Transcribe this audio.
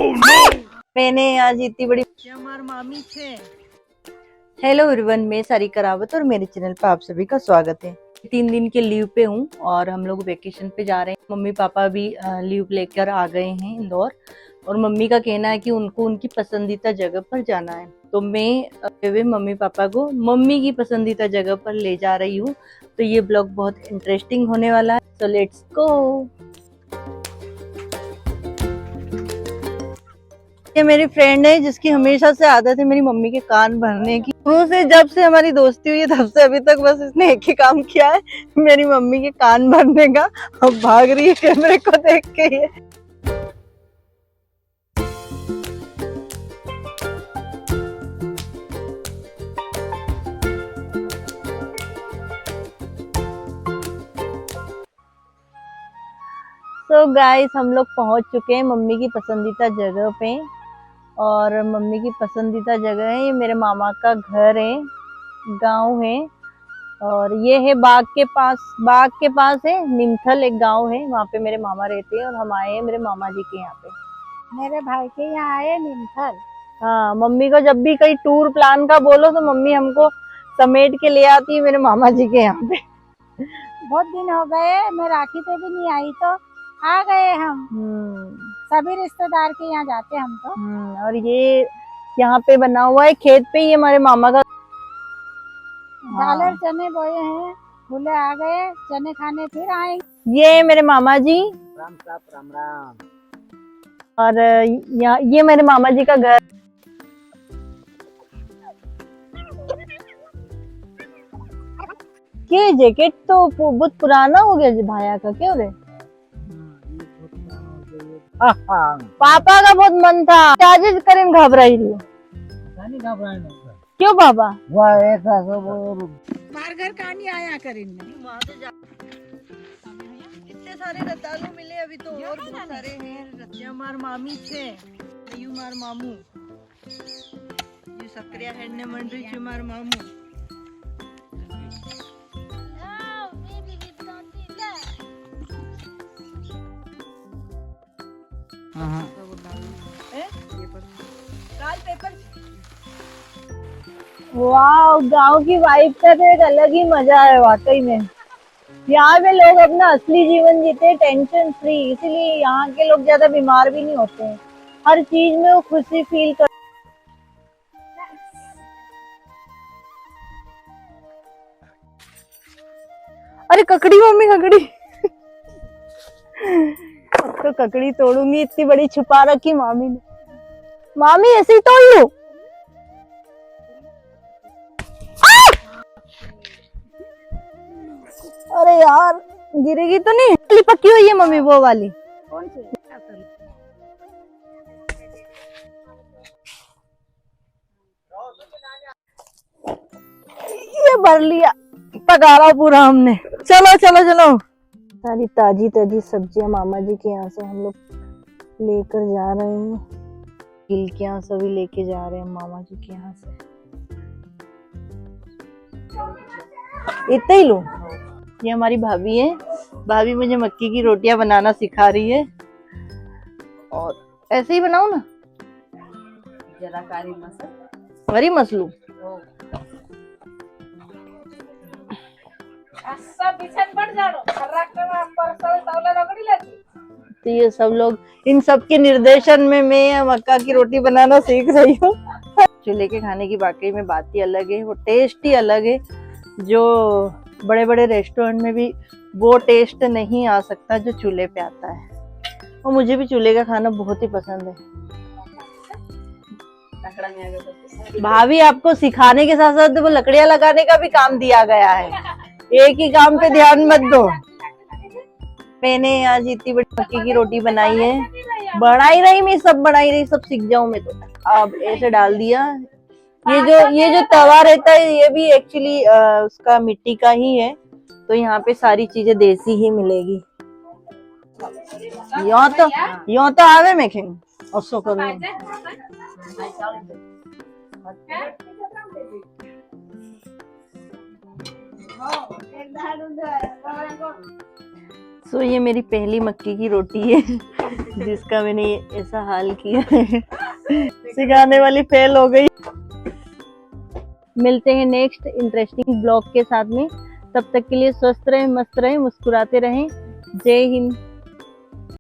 मैंने आज इतनी बड़ी हमारी मामी छे। हेलो एवरीवन, मैं सारिका रावत और मेरे चैनल पर आप सभी का स्वागत है। 3 दिन के लीव पे हूँ और हम लोग वेकेशन पे जा रहे हैं। मम्मी पापा भी लीव लेकर आ गए हैं इंदौर और मम्मी का कहना है कि उनको उनकी पसंदीदा जगह पर जाना है, तो मैं मम्मी पापा को मम्मी की पसंदीदा जगह पर ले जा रही हूँ। तो ये ब्लॉग बहुत इंटरेस्टिंग होने वाला है, तो लेट्स गो। ये मेरी फ्रेंड है जिसकी हमेशा से आदत है मेरी मम्मी के कान भरने की। से जब से हमारी दोस्ती हुई है तब से अभी तक बस इसने एक ही काम किया है, मेरी मम्मी के कान भरने का। अब भाग रही है कैमरे को देख के ये। सो गाइस, हम लोग पहुंच चुके हैं मम्मी की पसंदीदा जगह पे और मम्मी की पसंदीदा जगह है ये मेरे मामा का घर है, गांव है। और ये है बाग के पास है निमथल, एक गांव है, वहाँ पे मेरे मामा रहते हैं और हम आए हैं मेरे मामा जी के यहाँ पे। मेरे भाई के यहाँ आए निमथल। हाँ, मम्मी को जब भी कहीं टूर प्लान का बोलो तो मम्मी हमको समेट के ले आती है मेरे मामा जी के यहाँ पे। बहुत दिन हो गए, मैं राखी पे भी नहीं आई तो आ गए हम। सभी रिश्तेदार के यहाँ जाते हम तो। और ये यहाँ पे बना हुआ है खेत पे, ये हमारे मामा का दालर चने बोए हैं, फूले आ गए, चने खाने फिर आएंगे। ये मेरे मामा जी। राम साहब, राम राम। और ये मेरे मामा जी का घर। ये जैकेट तो बहुत पुराना हो गया जी भाया का, क्यों रे? पापा का बहुत मन था, चार्जेस करें घबराई रही। क्यों पापा? मार घर कहानी आया करें। इतने सारे रतालू मिले अभी तो और बहुत सारे हैं। ये हमार मामी छे, ये हमार मामू, ये सक्रिया हेडने मंडरी छे हमार मामू। वाह, गांव की वाइब का तो एक अलग ही मजा है वाकई में। यहाँ पे लोग अपना असली जीवन जीते हैं, टेंशन फ्री, इसीलिए यहाँ के लोग ज्यादा बीमार भी नहीं होते हैं। हर चीज में वो खुशी फील कर। अरे ककड़ी मम्मी, ककड़ी। अब तो ककड़ी तोड़ूंगी, इतनी बड़ी छुपा रखी मामी ने। मामी ऐसे ही तोड़ लो। अरे यार, गिरेगी तो नहीं? पकी हुई है मम्मी वो वाली। कौन सी? ये भर लिया, पकारा पूरा हमने। चलो चलो चलो। सारी ताजी ताजी सब्जियां मामा जी के यहाँ से हम लोग लेकर जा रहे हैं। गिलकियां सभी लेके जा रहे हैं मामा जी के यहाँ से। इतना ही लो। ये हमारी भाभी है, भाभी मुझे मक्की की रोटियां बनाना सिखा रही है। और ऐसे ही बनाओ ना, जरा कारी मसलू। तो ये सब लोग, इन सब के निर्देशन में मैं मक्का की रोटी बनाना सीख रही हूँ। चूल्हे के खाने की वाकई में बात ही अलग है, वो टेस्ट ही अलग है। जो बड़े बड़े रेस्टोरेंट में भी वो टेस्ट नहीं आ सकता जो चूल्हे पे आता है। और मुझे भी चूल्हे का खाना बहुत ही पसंद है। भाभी आपको सिखाने के साथ साथ वो लकड़ियां लगाने का भी काम दिया गया है, एक ही काम पे ध्यान मत दो। मैंने आज इतनी बड़ी मक्की की रोटी बनाई है, बनाई रही, सब सीख जाऊं मैं तो। अब ऐसे डाल दिया। ये जो तवा रहता है ये भी एक्चुअली उसका मिट्टी का ही है, तो यहाँ पे सारी चीजें देसी ही मिलेगी। यो तो आवे में खेल असो करो। सो ये मेरी पहली मक्की की रोटी है जिसका मैंने ऐसा हाल किया है। सिखाने वाली फेल हो गई। मिलते हैं नेक्स्ट इंटरेस्टिंग ब्लॉग के साथ में। तब तक के लिए स्वस्थ रहें, मस्त रहें, मुस्कुराते रहें। जय हिंद।